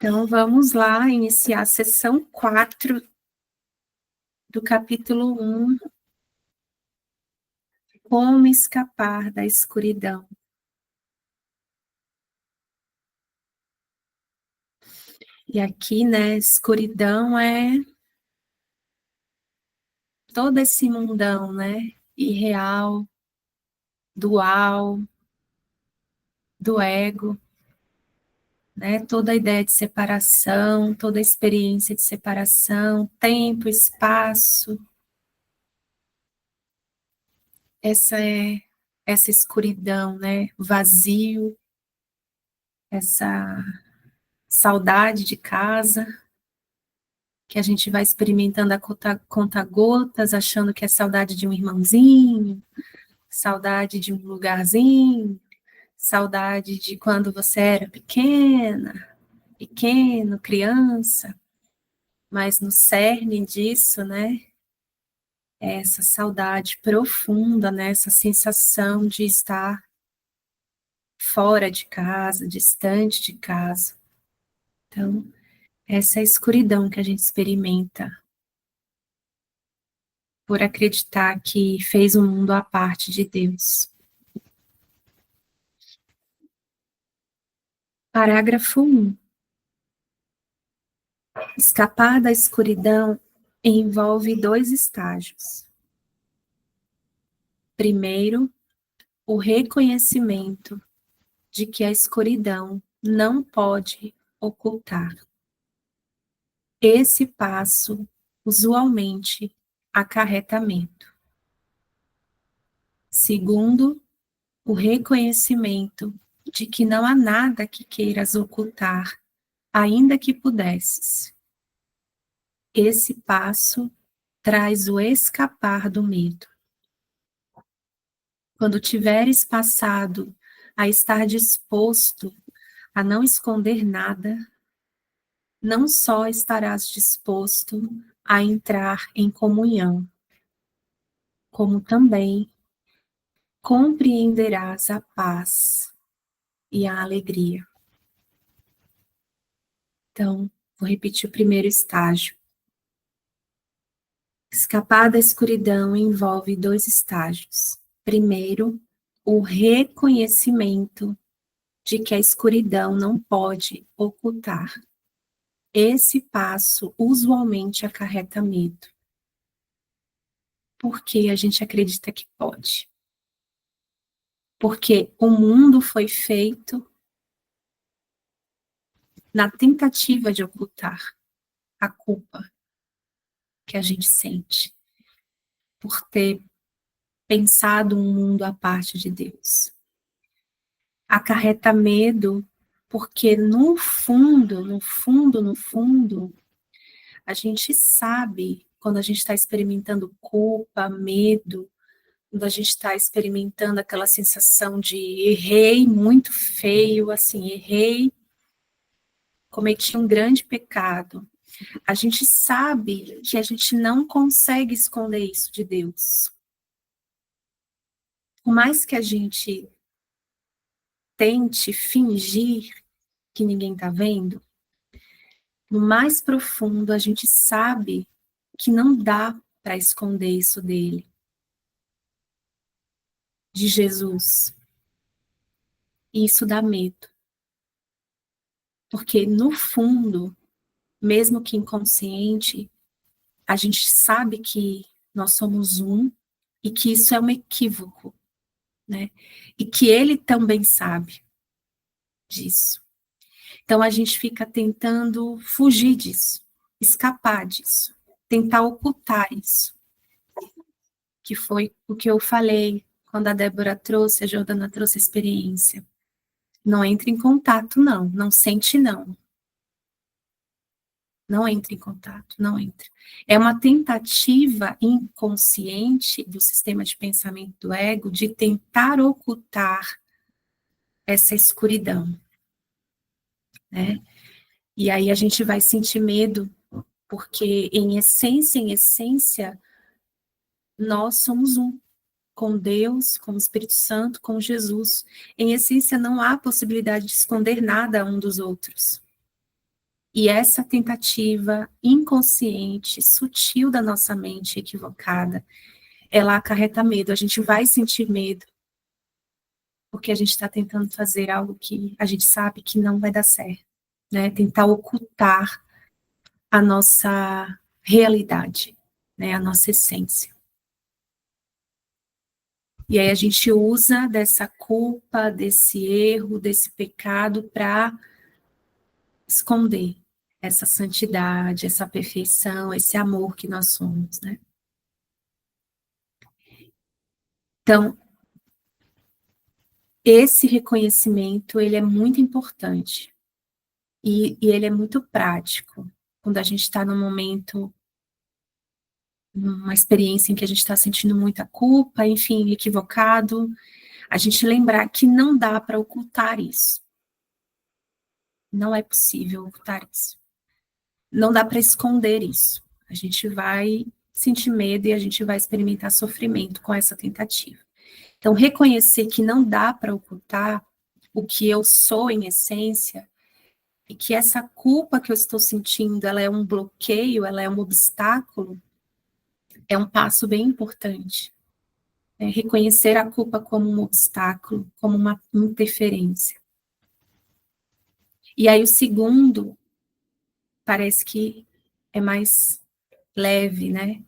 Então, vamos lá iniciar a sessão 4 do capítulo 1, Como escapar da escuridão. E aqui, né, escuridão é todo esse mundão, né, irreal, dual, do ego, né, toda a ideia de separação, toda a experiência de separação, tempo, espaço, essa escuridão, né, vazio, essa saudade de casa, que a gente vai experimentando a conta-gotas, achando que é saudade de um irmãozinho, saudade de um lugarzinho, saudade de quando você era pequeno, criança, mas no cerne disso, né, é essa saudade profunda, né, essa sensação de estar fora de casa, distante de casa. Então, essa é a escuridão que a gente experimenta por acreditar que fez o mundo à parte de Deus. Parágrafo 1. Escapar da escuridão envolve 2 estágios. Primeiro, o reconhecimento de que a escuridão não pode ocultar. Esse passo, usualmente, acarreta medo. Segundo, o reconhecimento de que não há nada que queiras ocultar, ainda que pudesses. Esse passo traz o escapar do medo. Quando tiveres passado a estar disposto a não esconder nada, não só estarás disposto a entrar em comunhão, como também compreenderás a paz e a alegria. Então, vou repetir o primeiro estágio. Escapar da escuridão envolve 2 estágios. Primeiro, o reconhecimento de que a escuridão não pode ocultar. Esse passo usualmente acarreta medo. Porque a gente acredita que pode. Porque o mundo foi feito na tentativa de ocultar a culpa que a gente sente por ter pensado um mundo à parte de Deus. Acarreta medo porque no fundo, a gente sabe, quando a gente está experimentando culpa, medo, quando a gente está experimentando aquela sensação de errei muito feio, assim, errei, cometi um grande pecado, a gente sabe que a gente não consegue esconder isso de Deus. Por mais que a gente tente fingir que ninguém está vendo, no mais profundo a gente sabe que não dá para esconder isso dele, de Jesus. E isso dá medo. Porque no fundo, mesmo que inconsciente, a gente sabe que nós somos um e que isso é um equívoco, né? E que ele também sabe disso. Então a gente fica tentando fugir disso, escapar disso, tentar ocultar isso. Que foi o que eu falei quando a Débora trouxe, a Jordana trouxe a experiência. Não entre em contato, não. Não sente, não. Não entre em contato, não entre. É uma tentativa inconsciente do sistema de pensamento do ego de tentar ocultar essa escuridão, né? E aí a gente vai sentir medo, porque em essência, nós somos um, com Deus, com o Espírito Santo, com Jesus. Em essência, não há possibilidade de esconder nada um dos outros. E essa tentativa inconsciente, sutil da nossa mente equivocada, ela acarreta medo. A gente vai sentir medo, porque a gente está tentando fazer algo que a gente sabe que não vai dar certo, né? Tentar ocultar a nossa realidade, né? A nossa essência. E aí a gente usa dessa culpa, desse erro, desse pecado para esconder essa santidade, essa perfeição, esse amor que nós somos, né? Então, esse reconhecimento, ele é muito importante e ele é muito prático. Quando a gente está num momento, numa experiência em que a gente está sentindo muita culpa, enfim, equivocado, a gente lembrar que não dá para ocultar isso. Não é possível ocultar isso. Não dá para esconder isso. A gente vai sentir medo e a gente vai experimentar sofrimento com essa tentativa. Então, reconhecer que não dá para ocultar o que eu sou em essência e que essa culpa que eu estou sentindo, ela é um bloqueio, ela é um obstáculo, é um passo bem importante. É reconhecer a culpa como um obstáculo, como uma interferência. E aí o segundo parece que é mais leve, né?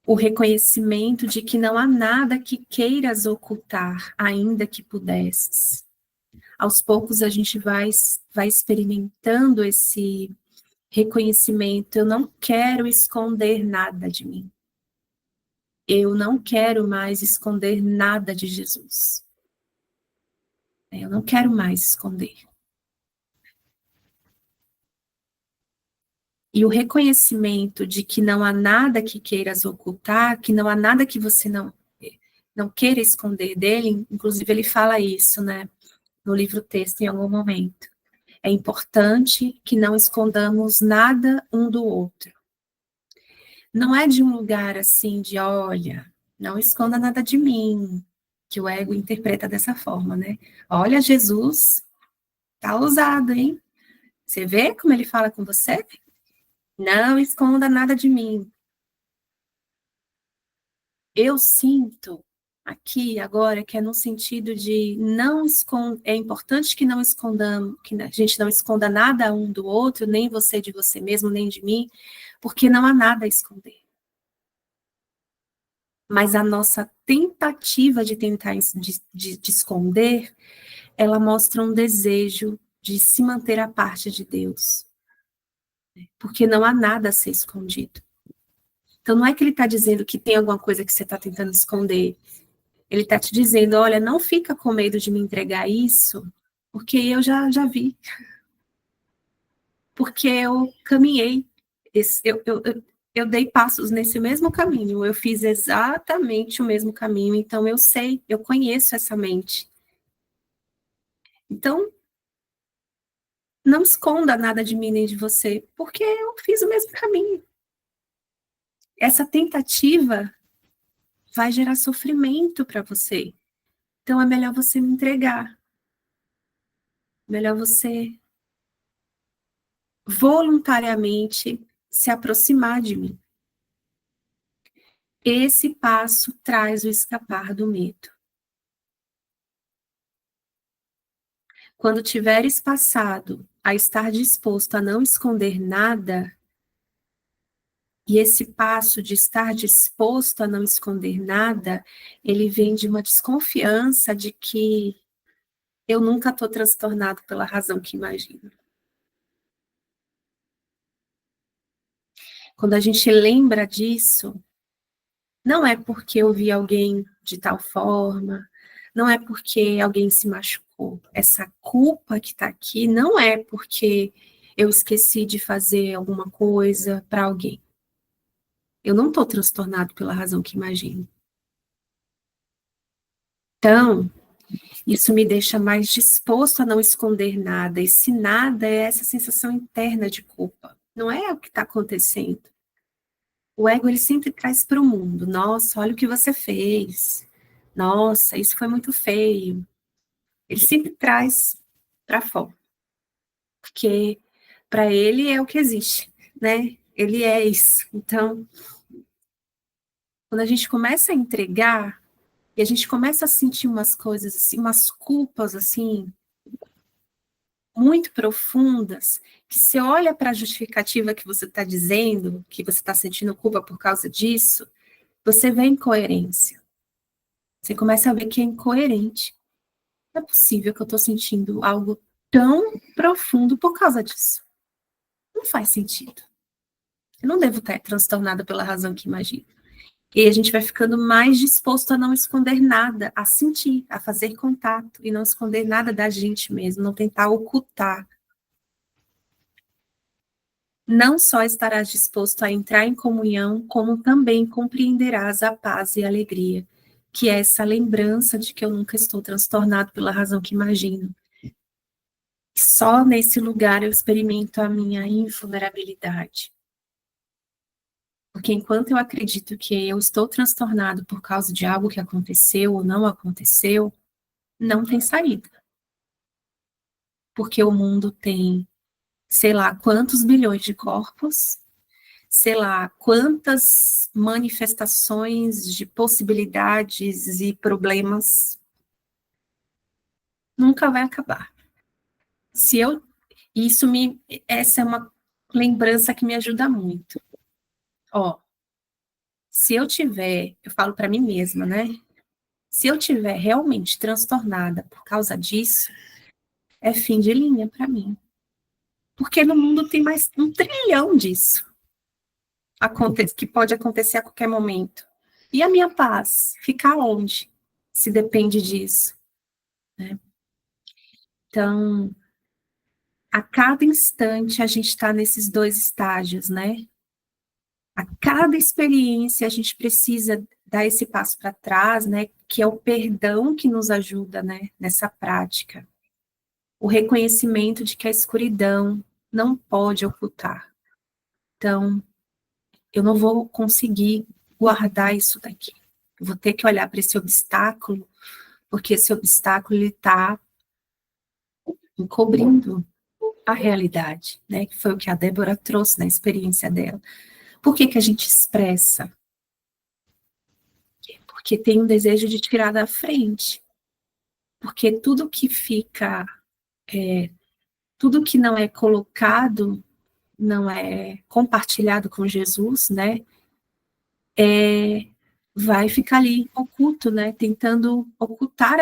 O reconhecimento de que não há nada que queiras ocultar, ainda que pudesses. Aos poucos a gente vai experimentando esse reconhecimento. Eu não quero esconder nada de mim. Eu não quero mais esconder nada de Jesus. Eu não quero mais esconder. E o reconhecimento de que não há nada que queiras ocultar, que não há nada que você não queira esconder dele, inclusive ele fala isso, né, no livro texto em algum momento. É importante que não escondamos nada um do outro. Não é de um lugar assim de, olha, não esconda nada de mim, que o ego interpreta dessa forma, né? Olha, Jesus, tá ousado, hein? Você vê como ele fala com você? Não esconda nada de mim. Eu sinto aqui agora que é no sentido de não esconder, é importante que não escondamos, que a gente não esconda nada um do outro, nem você de você mesmo, nem de mim, porque não há nada a esconder. Mas a nossa tentativa de tentar de esconder, ela mostra um desejo de se manter à parte de Deus, porque não há nada a ser escondido. Então não é que ele está dizendo que tem alguma coisa que você está tentando esconder, ele está te dizendo, olha, não fica com medo de me entregar isso, porque eu já vi, porque eu caminhei, eu dei passos nesse mesmo caminho, eu fiz exatamente o mesmo caminho, então eu sei, eu conheço essa mente. Então, não esconda nada de mim nem de você, porque eu fiz o mesmo caminho. Essa tentativa vai gerar sofrimento para você. Então, é melhor você me entregar. Melhor você voluntariamente se aproximar de mim. Esse passo traz o escapar do medo. Quando tiveres passado a estar disposto a não esconder nada, e esse passo de estar disposto a não esconder nada, ele vem de uma desconfiança de que eu nunca estou transtornado pela razão que imagino. Quando a gente lembra disso, não é porque eu vi alguém de tal forma, não é porque alguém se machucou. Essa culpa que está aqui não é porque eu esqueci de fazer alguma coisa para alguém. Eu não estou transtornado pela razão que imagino. Então, isso me deixa mais disposto a não esconder nada. Esse nada é essa sensação interna de culpa. Não é o que está acontecendo. O ego, ele sempre traz para o mundo. Nossa, olha o que você fez. Nossa, isso foi muito feio. Ele sempre traz para fora. porque para ele é o que existe, né? Ele é isso. Então, quando a gente começa a entregar, e a gente começa a sentir umas coisas assim, umas culpas assim, muito profundas, que você olha para a justificativa que você está dizendo, que você está sentindo culpa por causa disso, você vê incoerência. Você começa a ver que é incoerente. Não é possível que eu estou sentindo algo tão profundo por causa disso. Não faz sentido. Eu não devo estar transtornada pela razão que imagino. E a gente vai ficando mais disposto a não esconder nada, a sentir, a fazer contato, e não esconder nada da gente mesmo, não tentar ocultar. Não só estarás disposto a entrar em comunhão, como também compreenderás a paz e a alegria, que é essa lembrança de que eu nunca estou transtornado pela razão que imagino. Só nesse lugar eu experimento a minha invulnerabilidade. Porque enquanto eu acredito que eu estou transtornado por causa de algo que aconteceu ou não aconteceu, não tem saída. Porque o mundo tem, sei lá, quantos bilhões de corpos, sei lá, quantas manifestações de possibilidades e problemas, nunca vai acabar. Se eu, essa é uma lembrança que me ajuda muito. Ó, se eu tiver, eu falo para mim mesma, né? Se eu tiver realmente transtornada por causa disso, é fim de linha para mim. Porque no mundo tem mais 1 trilhão disso que pode acontecer a qualquer momento. E a minha paz? Ficar onde? Se depende disso. Né? Então, a cada instante a gente está nesses 2 estágios, né? A cada experiência a gente precisa dar esse passo para trás, né? Que é o perdão que nos ajuda, né? Nessa prática. O reconhecimento de que a escuridão não pode ocultar. Então, eu não vou conseguir guardar isso daqui. Eu vou ter que olhar para esse obstáculo, porque esse obstáculo está encobrindo a realidade, né? Que foi o que a Débora trouxe na experiência dela. Por que a gente expressa? Porque tem um desejo de tirar da frente. Porque tudo que fica, tudo que não é colocado, não é compartilhado com Jesus, né? Vai ficar ali oculto, né? Tentando ocultar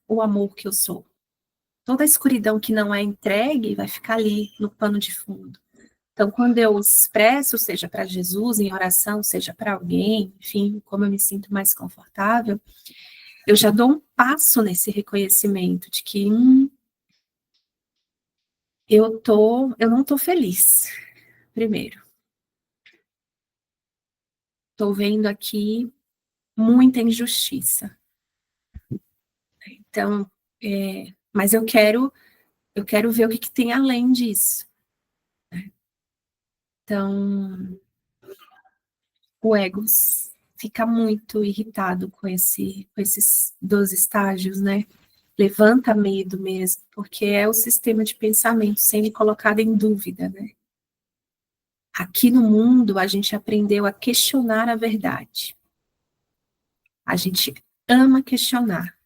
o amor que eu sou. Toda a escuridão que não é entregue vai ficar ali no pano de fundo. Então, quando eu expresso, seja para Jesus, em oração, seja para alguém, enfim, como eu me sinto mais confortável, eu já dou um passo nesse reconhecimento de que eu não estou feliz, primeiro. Estou vendo aqui muita injustiça. Então, mas eu quero ver o que tem além disso. Então, o ego fica muito irritado com esses 12 estágios, né? Levanta medo mesmo, porque é o sistema de pensamento sendo colocado em dúvida, né? Aqui no mundo, a gente aprendeu a questionar a verdade. A gente ama questionar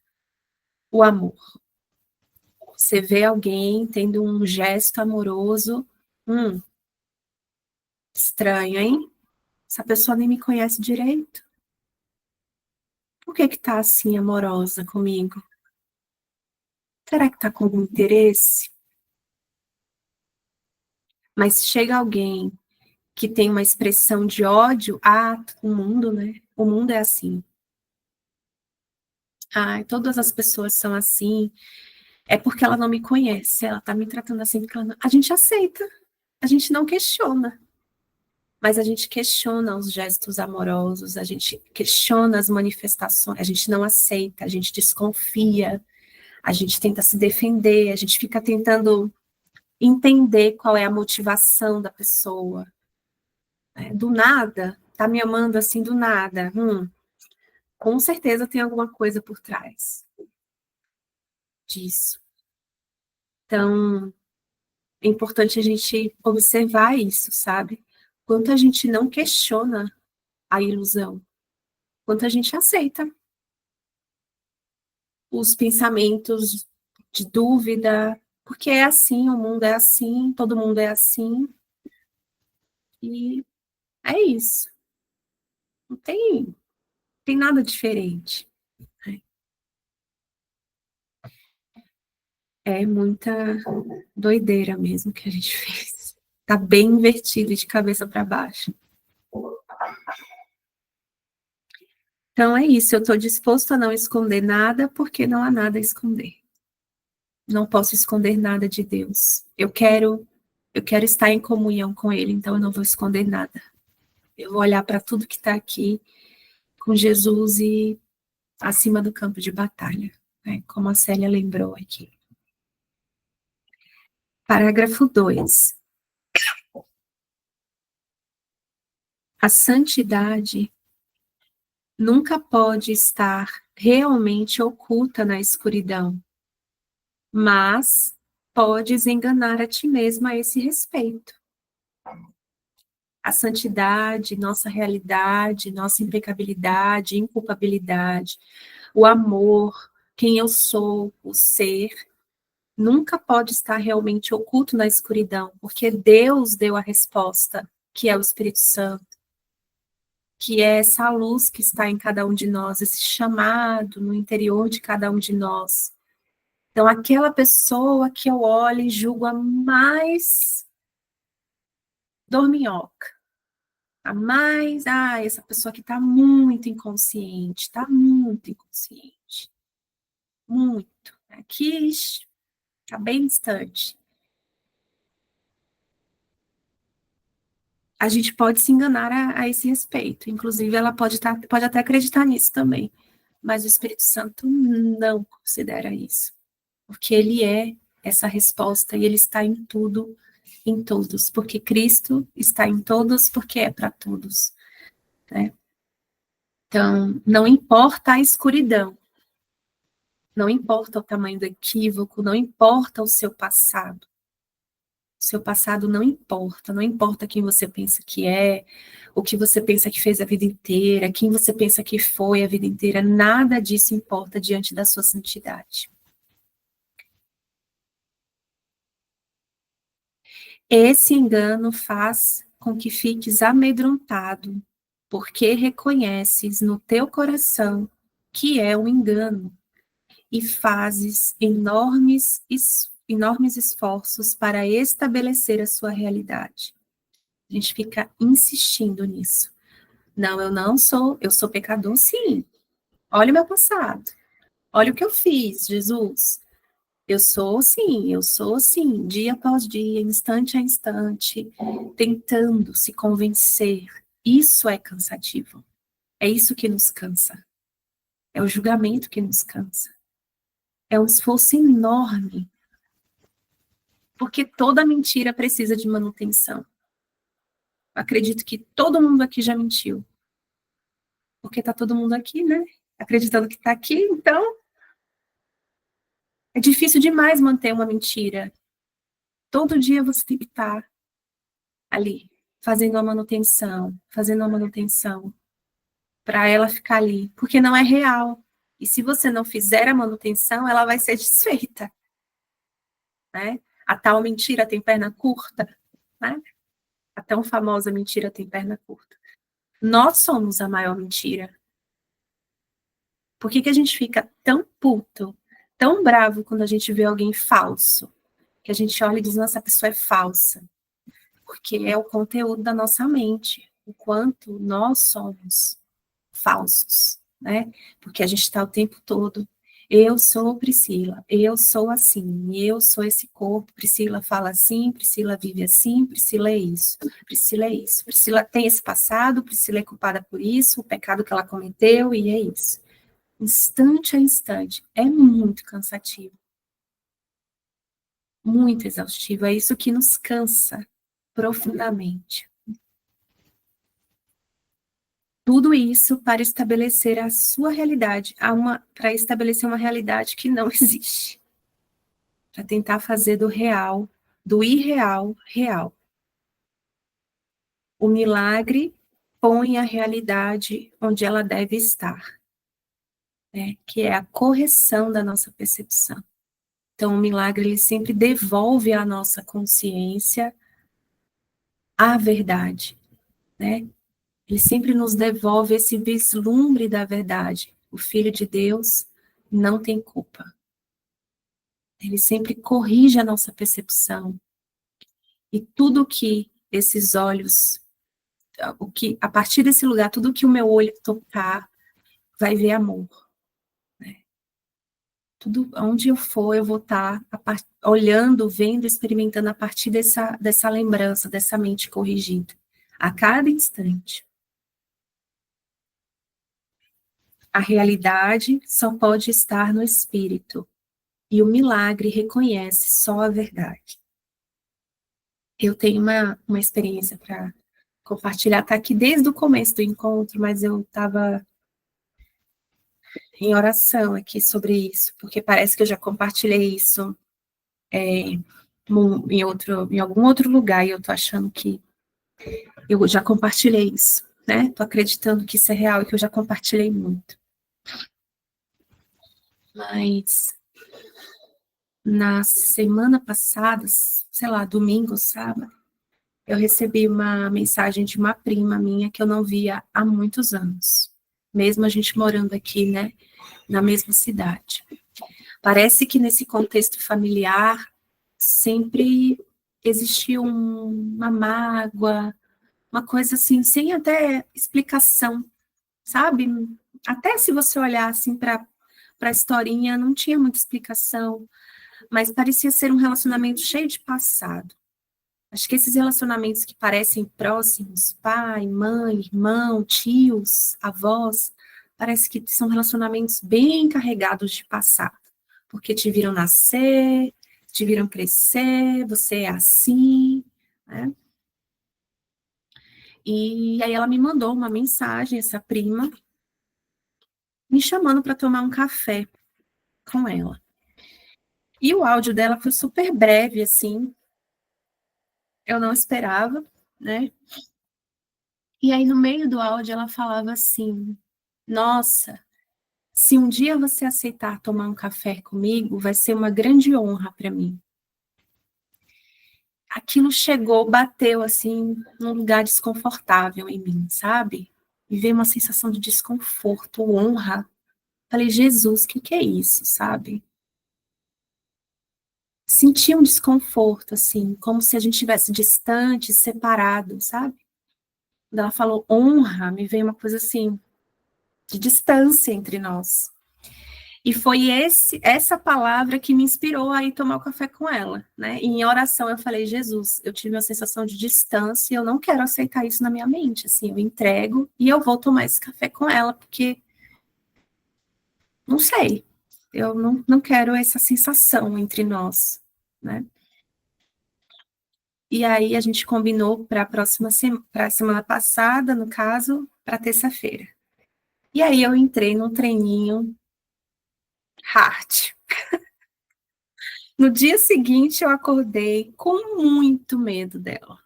o amor. Você vê alguém tendo um gesto amoroso, estranho, hein? Essa pessoa nem me conhece direito. Por que tá assim amorosa comigo? Será que tá com algum interesse? Mas chega alguém que tem uma expressão de ódio, o mundo, né? O mundo é assim. Todas as pessoas são assim. É porque ela não me conhece, ela tá me tratando assim porque ela não... A gente aceita, a gente não questiona. Mas a gente questiona os gestos amorosos, a gente questiona as manifestações, a gente não aceita, a gente desconfia, a gente tenta se defender, a gente fica tentando entender qual é a motivação da pessoa. Do nada, tá me amando assim do nada. Com certeza tem alguma coisa por trás disso. Então, é importante a gente observar isso, sabe? Quanto a gente não questiona a ilusão, quanto a gente aceita os pensamentos de dúvida, porque é assim, o mundo é assim, todo mundo é assim, e é isso. Não tem nada diferente. É muita doideira mesmo que a gente fez. Tá bem invertido de cabeça para baixo. Então é isso, eu estou disposto a não esconder nada, porque não há nada a esconder. Não posso esconder nada de Deus. Eu quero estar em comunhão com Ele, então eu não vou esconder nada. Eu vou olhar para tudo que está aqui com Jesus e acima do campo de batalha, né? Como a Célia lembrou aqui. Parágrafo 2. A santidade nunca pode estar realmente oculta na escuridão, mas podes enganar a ti mesma a esse respeito. A santidade, nossa realidade, nossa impecabilidade, inculpabilidade, o amor, quem eu sou, o ser, nunca pode estar realmente oculto na escuridão, porque Deus deu a resposta, que é o Espírito Santo, que é essa luz que está em cada um de nós, esse chamado no interior de cada um de nós. Então, aquela pessoa que eu olho e julgo a mais dorminhoca, a mais, essa pessoa que está muito inconsciente, muito. Aqui está bem distante. A gente pode se enganar a esse respeito. Inclusive, ela pode até acreditar nisso também. Mas o Espírito Santo não considera isso. Porque ele é essa resposta e ele está em tudo, em todos. Porque Cristo está em todos, porque é para todos. Né? Então, não importa a escuridão, não importa o tamanho do equívoco, não importa o seu passado. O seu passado não importa quem você pensa que é, o que você pensa que fez a vida inteira, quem você pensa que foi a vida inteira, nada disso importa diante da sua santidade. Esse engano faz com que fiques amedrontado, porque reconheces no teu coração que é um engano e fazes enormes esforços para estabelecer a sua realidade. A gente fica insistindo nisso. Não, eu sou pecador, sim. Olha o meu passado. Olha o que eu fiz, Jesus. Eu sou sim, dia após dia, instante a instante, tentando se convencer. Isso é cansativo. É isso que nos cansa. É o julgamento que nos cansa. É um esforço enorme, porque toda mentira precisa de manutenção. Acredito que todo mundo aqui já mentiu. Porque tá todo mundo aqui, né? Acreditando que tá aqui, então é difícil demais manter uma mentira. Todo dia você tem que estar ali, fazendo a manutenção, para ela ficar ali, porque não é real. E se você não fizer a manutenção, ela vai ser desfeita, né? A tal mentira tem perna curta, né? A tão famosa mentira tem perna curta. Nós somos a maior mentira. Por que a gente fica tão puto, tão bravo quando a gente vê alguém falso? Que a gente olha e diz, nossa, essa pessoa é falsa. Porque é o conteúdo da nossa mente, o quanto nós somos falsos, né? Porque a gente está o tempo todo, eu sou Priscila, eu sou assim, eu sou esse corpo, Priscila fala assim, Priscila vive assim, Priscila é isso, Priscila é isso, Priscila tem esse passado, Priscila é culpada por isso, o pecado que ela cometeu, e é isso. Instante a instante, é muito cansativo, muito exaustivo, é isso que nos cansa profundamente. Tudo isso para estabelecer a sua realidade, para estabelecer uma realidade que não existe. Para tentar fazer do real do irreal, real. O milagre põe a realidade onde ela deve estar, né? Que é a correção da nossa percepção. Então, o milagre, ele sempre devolve à nossa consciência a verdade, né? Ele sempre nos devolve esse vislumbre da verdade. O Filho de Deus não tem culpa. Ele sempre corrige a nossa percepção. E tudo que esses olhos, o que a partir desse lugar, tudo que o meu olho tocar, vai ver amor. Né? Tudo, onde eu for, eu vou estar olhando, vendo, experimentando a partir dessa lembrança, dessa mente corrigida. A cada instante. A realidade só pode estar no espírito. E o milagre reconhece só a verdade. Eu tenho uma experiência para compartilhar, está aqui desde o começo do encontro, mas eu estava em oração aqui sobre isso, porque parece que eu já compartilhei isso em algum outro lugar, e eu estou achando que eu já compartilhei isso, né? Estou acreditando que isso é real e que eu já compartilhei muito. Mas na semana passada, sei lá, domingo, sábado, eu recebi uma mensagem de uma prima minha que eu não via há muitos anos, mesmo a gente morando aqui, né, na mesma cidade. Parece que nesse contexto familiar sempre existiu uma mágoa, uma coisa assim, sem até explicação, sabe? Até se você olhar assim para a historinha, não tinha muita explicação, mas parecia ser um relacionamento cheio de passado. Acho que esses relacionamentos que parecem próximos, pai, mãe, irmão, tios, avós, parece que são relacionamentos bem carregados de passado, porque te viram nascer, te viram crescer, você é assim, né? E aí ela me mandou uma mensagem, essa prima, me chamando para tomar um café com ela. E o áudio dela foi super breve, assim, eu não esperava, né? E aí, no meio do áudio, ela falava assim: nossa, se um dia você aceitar tomar um café comigo, vai ser uma grande honra para mim. Aquilo chegou, bateu assim, num lugar desconfortável em mim, sabe? Me veio uma sensação de desconforto, honra. Falei, Jesus, o que é isso, sabe? Senti um desconforto, assim, como se a gente estivesse distante, separado, sabe? Quando ela falou honra, me veio uma coisa assim, de distância entre nós. E foi essa palavra que me inspirou a ir tomar o café com ela, né? E em oração eu falei, Jesus, eu tive uma sensação de distância e eu não quero aceitar isso na minha mente, assim, eu entrego e eu vou tomar esse café com ela, porque, não sei, eu não quero essa sensação entre nós, né? E aí a gente combinou para a próxima para a semana passada, no caso, para terça-feira. E aí eu entrei num treininho hard. No dia seguinte, eu acordei com muito medo dela.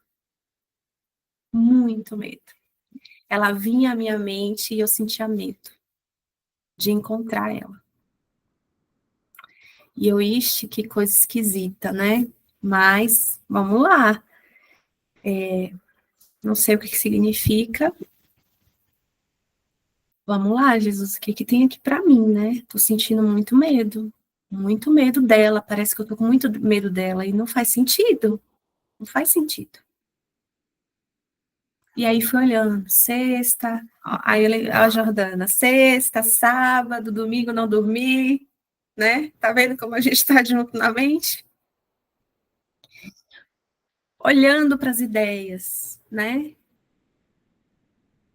Muito medo. Ela vinha à minha mente e eu sentia medo de encontrar ela. E eu, ixi, que coisa esquisita, né? Mas, vamos lá. Não sei o que significa. Vamos lá, Jesus, o que tem aqui para mim, né? Tô sentindo muito medo dela. Parece que eu tô com muito medo dela e não faz sentido. Não faz sentido. E aí fui olhando, sexta, aí a Jordana, sexta, sábado, domingo não dormi, né? Tá vendo como a gente está junto na mente? Olhando para as ideias, né?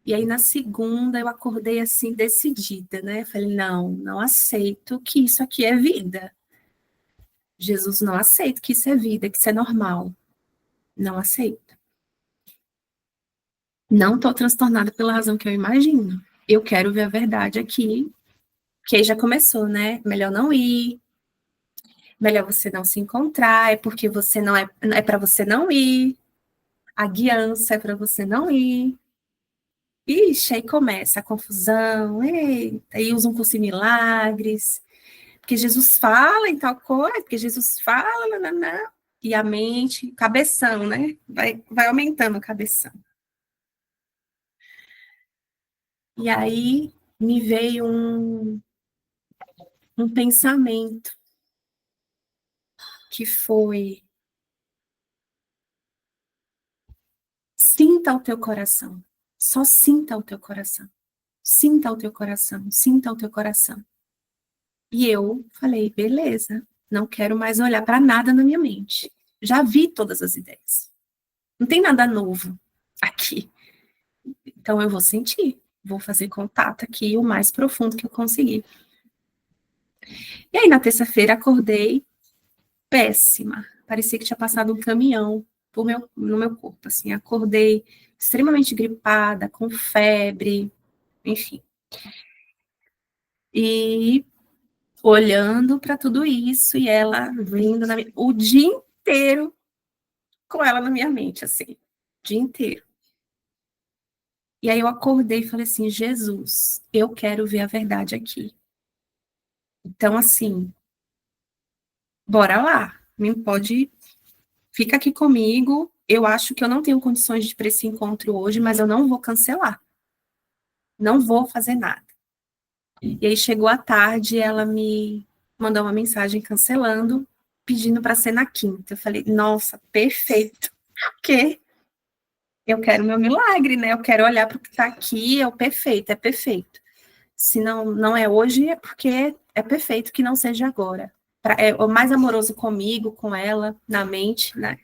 E aí na segunda eu acordei assim, decidida, né? Falei, não aceito que isso aqui é vida. Jesus, não aceito que isso é vida, que isso é normal. Não aceito. Não estou transtornada pela razão que eu imagino. Eu quero ver a verdade aqui, que aí já começou, né? Melhor não ir. melhor você não se encontrar, é porque você não é para você não ir, a guiança é para você não ir. Ixi, aí começa a confusão, eita, aí usam curso em milagres, porque Jesus fala em tal coisa, porque Jesus fala, nananã, e a mente, cabeção, né? Vai aumentando a cabeção. E aí me veio um pensamento que foi: sinta o teu coração, só sinta o teu coração, sinta o teu coração, sinta o teu coração. E eu falei, beleza, não quero mais olhar para nada na minha mente. Já vi todas as ideias. Não tem nada novo aqui. Então eu vou sentir, vou fazer contato aqui o mais profundo que eu conseguir. E aí na terça-feira acordei péssima. Parecia que tinha passado um caminhão no meu corpo, assim. Acordei extremamente gripada, com febre, enfim. E olhando para tudo isso e ela vindo o dia inteiro com ela na minha mente, assim, o dia inteiro. E aí eu acordei e falei assim, Jesus, eu quero ver a verdade aqui. Então, assim, bora lá, me pode, fica aqui comigo. Eu acho que eu não tenho condições de ir para esse encontro hoje, mas eu não vou cancelar. Não vou fazer nada. E aí chegou a tarde, ela me mandou uma mensagem cancelando, pedindo para ser na quinta. Eu falei, nossa, perfeito. Porque eu quero meu milagre, né? Eu quero olhar para o que está aqui, é o perfeito, é perfeito. Se não é hoje, é porque é perfeito que não seja agora. É o mais amoroso comigo, com ela, na mente, né?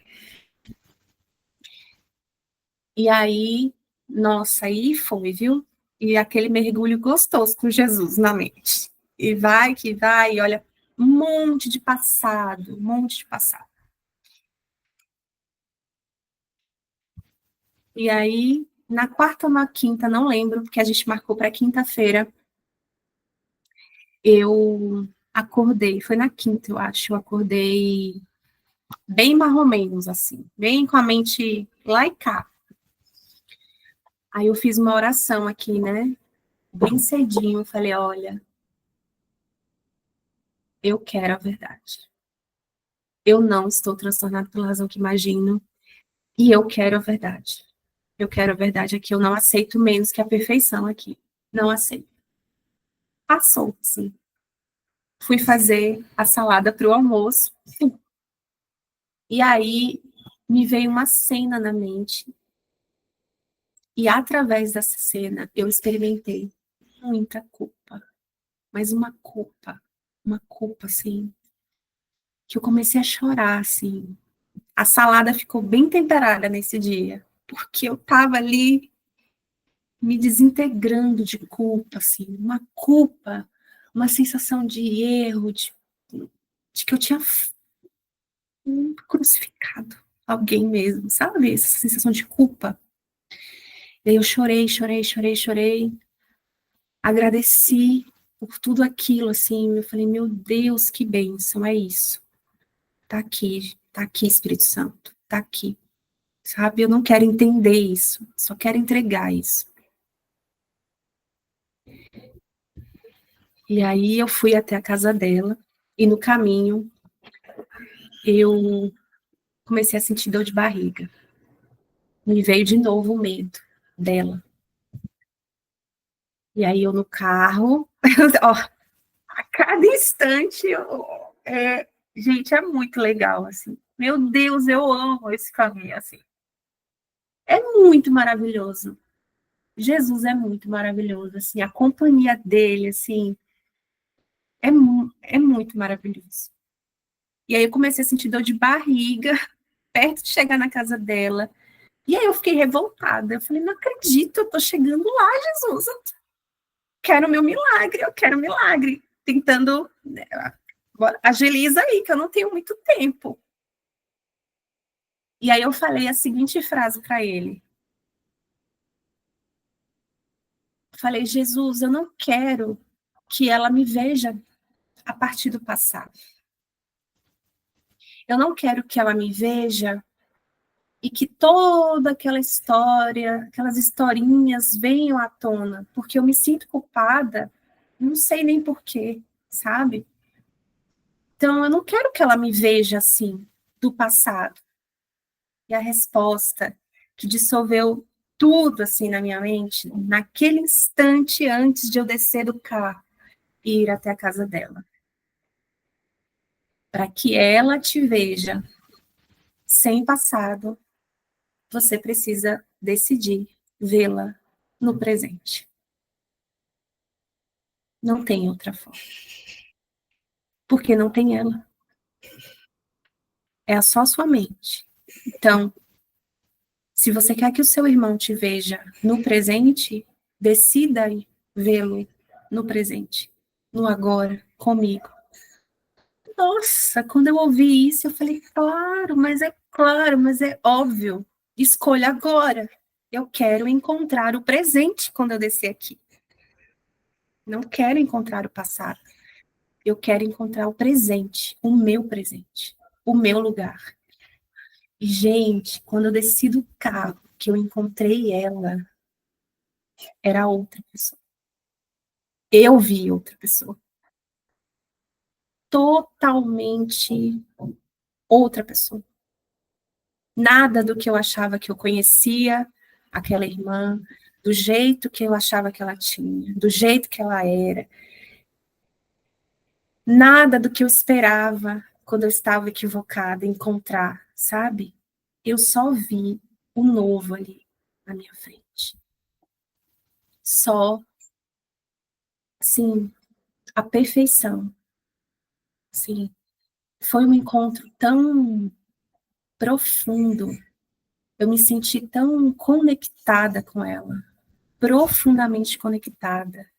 E aí, nossa, aí foi, viu? E aquele mergulho gostoso com Jesus na mente. E vai que vai, e olha, um monte de passado, um monte de passado. E aí, na quarta ou na quinta, não lembro, porque a gente marcou para quinta-feira, eu acordei, foi na quinta, eu acho, eu acordei bem marromenos, assim, bem com a mente lá e cá. Aí eu fiz uma oração aqui, né? Bem cedinho, eu falei, olha, eu quero a verdade. Eu não estou transtornado pela razão que imagino, e eu quero a verdade. Eu quero a verdade aqui, eu não aceito menos que a perfeição aqui. Não aceito. Passou, sim. Fui fazer a salada para o almoço, e aí me veio uma cena na mente, e através dessa cena eu experimentei muita culpa, mas uma culpa, assim, que eu comecei a chorar, assim. A salada ficou bem temperada nesse dia, porque eu tava ali me desintegrando de culpa, assim, uma culpa, uma sensação de erro, de que eu tinha crucificado alguém mesmo, sabe? Essa sensação de culpa. E aí eu chorei, chorei, chorei, chorei, agradeci por tudo aquilo, assim, eu falei, meu Deus, que bênção, é isso. Tá aqui, Espírito Santo, tá aqui, sabe? Eu não quero entender isso, só quero entregar isso. E aí eu fui até a casa dela, e no caminho eu comecei a sentir dor de barriga. Me veio de novo o medo dela. E aí eu no carro, ó, a cada instante, gente, é muito legal, assim. Meu Deus, eu amo esse caminho, assim. É muito maravilhoso. Jesus é muito maravilhoso, assim, a companhia dele, assim, é, é muito maravilhoso. E aí eu comecei a sentir dor de barriga, perto de chegar na casa dela. E aí eu fiquei revoltada. Eu falei, não acredito, eu tô chegando lá, Jesus. Eu quero meu milagre, eu quero milagre. Tentando, né, agiliza aí, que eu não tenho muito tempo. E aí eu falei a seguinte frase para ele. Falei, Jesus, eu não quero que ela me veja a partir do passado. Eu não quero que ela me veja e que toda aquela história, aquelas historinhas venham à tona, porque eu me sinto culpada, não sei nem porquê, sabe? Então, eu não quero que ela me veja assim, do passado. E a resposta que dissolveu tudo assim na minha mente, naquele instante antes de eu descer do carro e ir até a casa dela. Para que ela te veja sem passado, você precisa decidir vê-la no presente. Não tem outra forma. Porque não tem ela. É só sua mente. Então, se você quer que o seu irmão te veja no presente, decida vê-lo no presente, no agora, comigo. Nossa, quando eu ouvi isso, eu falei, claro, mas é óbvio. Escolha agora. Eu quero encontrar o presente quando eu descer aqui. Não quero encontrar o passado. Eu quero encontrar o presente, o meu lugar. E, gente, quando eu desci do carro, que eu encontrei ela, era outra pessoa. Eu vi outra pessoa. Totalmente outra pessoa. Nada do que eu achava que eu conhecia aquela irmã, do jeito que eu achava que ela tinha, do jeito que ela era. Nada do que eu esperava quando eu estava equivocada encontrar, sabe? Eu só vi o novo ali na minha frente. Só, assim, a perfeição. Sim, foi um encontro tão profundo. Eu me senti tão conectada com ela, profundamente conectada.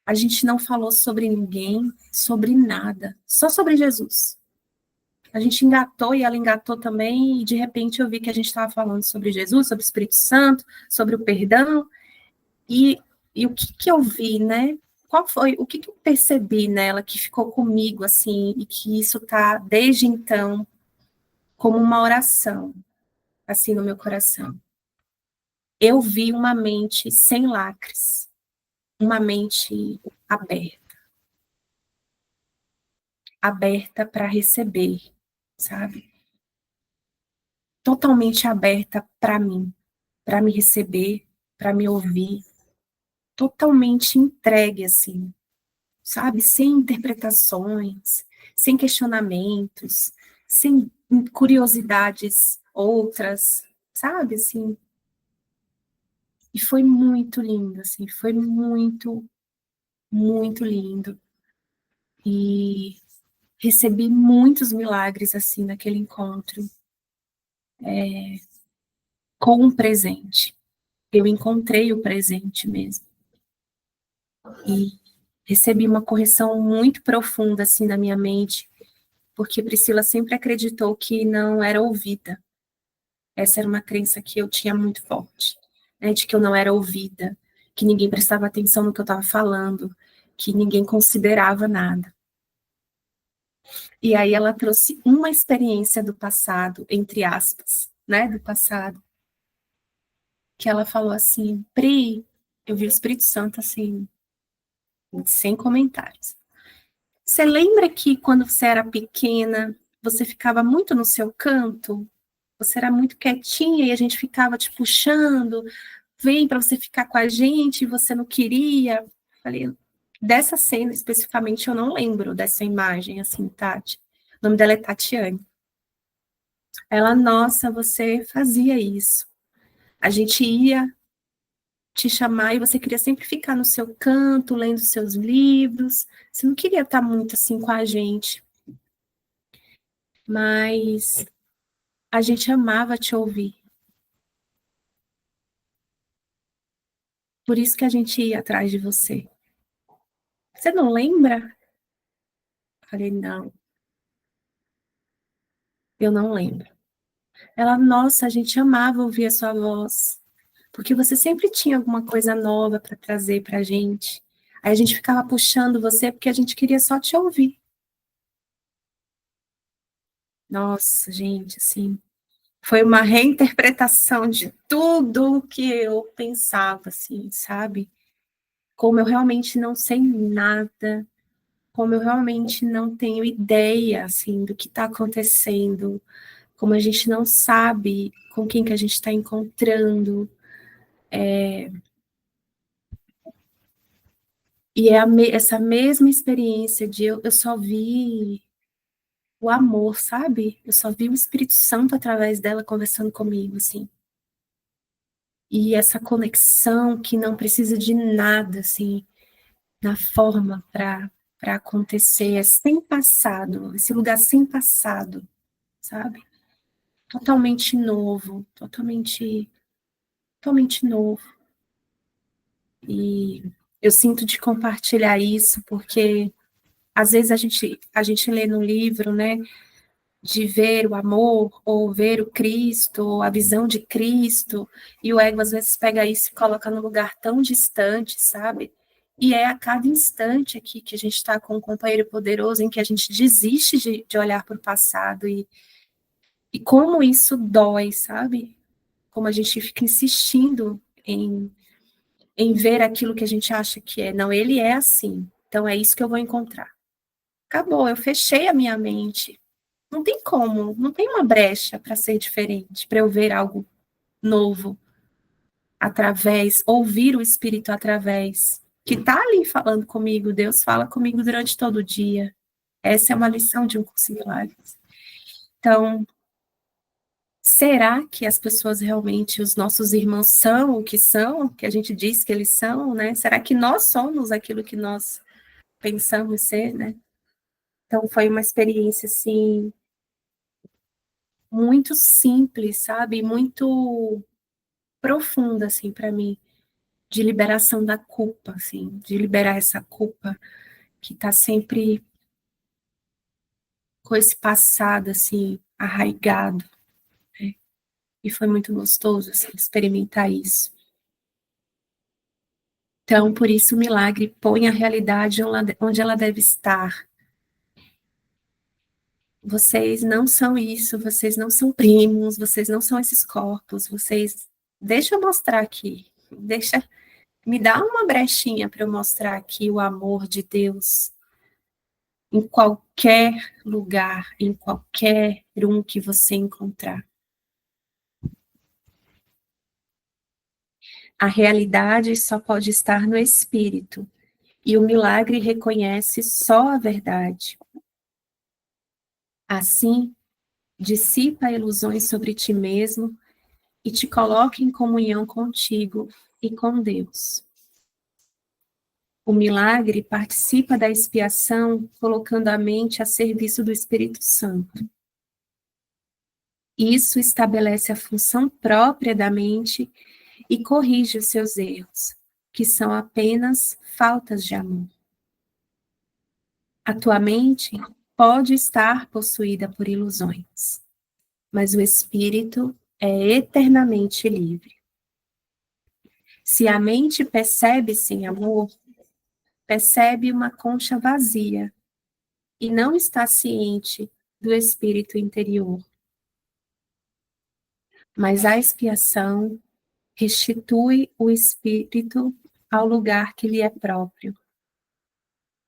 A gente não falou sobre ninguém, sobre nada, só sobre Jesus. A gente engatou e ela engatou também, e de repente eu vi que a gente estava falando sobre Jesus, sobre o Espírito Santo, sobre o perdão, e, e o que eu vi, né? Qual foi, o que eu percebi nela que ficou comigo, assim, e que isso tá, desde então, como uma oração, assim, no meu coração. Eu vi uma mente sem lacres, uma mente aberta, aberta para receber, sabe? Totalmente aberta para mim, para me receber, para me ouvir, totalmente entregue, assim, sabe? Sem interpretações, sem questionamentos, sem curiosidades outras, sabe? Assim, e foi muito lindo, assim, foi muito, muito lindo. E recebi muitos milagres, assim, naquele encontro, com um presente. Eu encontrei o presente mesmo. E recebi uma correção muito profunda, assim, na minha mente, porque Priscila sempre acreditou que não era ouvida. Essa era uma crença que eu tinha muito forte, né, de que eu não era ouvida, que ninguém prestava atenção no que eu estava falando, que ninguém considerava nada. E aí ela trouxe uma experiência do passado, entre aspas, né, do passado, que ela falou assim, Pri, eu vi o Espírito Santo assim, sem comentários. Você lembra que quando você era pequena, você ficava muito no seu canto? Você era muito quietinha e a gente ficava te puxando, vem para você ficar com a gente e você não queria. Falei, dessa cena especificamente eu não lembro dessa imagem, assim, Tati. O nome dela é Tatiane. Ela, nossa, você fazia isso. A gente ia te chamar e você queria sempre ficar no seu canto, lendo seus livros. Você não queria estar muito assim com a gente. Mas a gente amava te ouvir. Por isso que a gente ia atrás de você. Você não lembra? Falei, não, eu não lembro. Ela, nossa, a gente amava ouvir a sua voz, porque você sempre tinha alguma coisa nova para trazer para a gente. Aí a gente ficava puxando você porque a gente queria só te ouvir. Nossa, gente, assim, foi uma reinterpretação de tudo que eu pensava, assim, sabe? Como eu realmente não sei nada, como eu realmente não tenho ideia, assim, do que está acontecendo, como a gente não sabe com quem que a gente está encontrando, e é essa mesma experiência de eu só vi o amor, sabe? Eu só vi o Espírito Santo através dela conversando comigo, assim. E essa conexão que não precisa de nada, assim, na forma para acontecer, é sem passado, esse lugar sem passado, sabe? Totalmente novo, totalmente novo. E eu sinto de compartilhar isso porque às vezes a gente lê no livro, né, de ver o amor, ou ver o Cristo, ou a visão de Cristo, e o ego às vezes pega isso e coloca num lugar tão distante, sabe? E é a cada instante aqui que a gente está com um companheiro poderoso em que a gente desiste de olhar para o passado, e como isso dói, sabe? Como a gente fica insistindo em ver aquilo que a gente acha que é. Não, ele é assim, então é isso que eu vou encontrar. Acabou, eu fechei a minha mente. Não tem como, não tem uma brecha para ser diferente, para eu ver algo novo através, ouvir o Espírito através, que está ali falando comigo, Deus fala comigo durante todo o dia. Essa é uma lição de um curso em milagres. Então, será que as pessoas realmente, os nossos irmãos são o que são, que a gente diz que eles são, né? Será que nós somos aquilo que nós pensamos ser, né? Então, foi uma experiência, assim, muito simples, sabe? Muito profunda, assim, para mim, de liberação da culpa, assim, de liberar essa culpa que tá sempre com esse passado, assim, arraigado, né? E foi muito gostoso, assim, experimentar isso. Então, por isso, o milagre põe a realidade onde ela deve estar. Vocês não são isso, vocês não são primos, vocês não são esses corpos, vocês. Deixa eu mostrar aqui, deixa. Me dá uma brechinha para eu mostrar aqui o amor de Deus em qualquer lugar, em qualquer um que você encontrar. A realidade só pode estar no espírito, e o milagre reconhece só a verdade. Assim, dissipa ilusões sobre ti mesmo e te coloca em comunhão contigo e com Deus. O milagre participa da expiação, colocando a mente a serviço do Espírito Santo. Isso estabelece a função própria da mente e corrige os seus erros, que são apenas faltas de amor. A tua mente pode estar possuída por ilusões, mas o espírito é eternamente livre. Se a mente percebe sem amor, percebe uma concha vazia e não está ciente do espírito interior. Mas a expiação restitui o espírito ao lugar que lhe é próprio.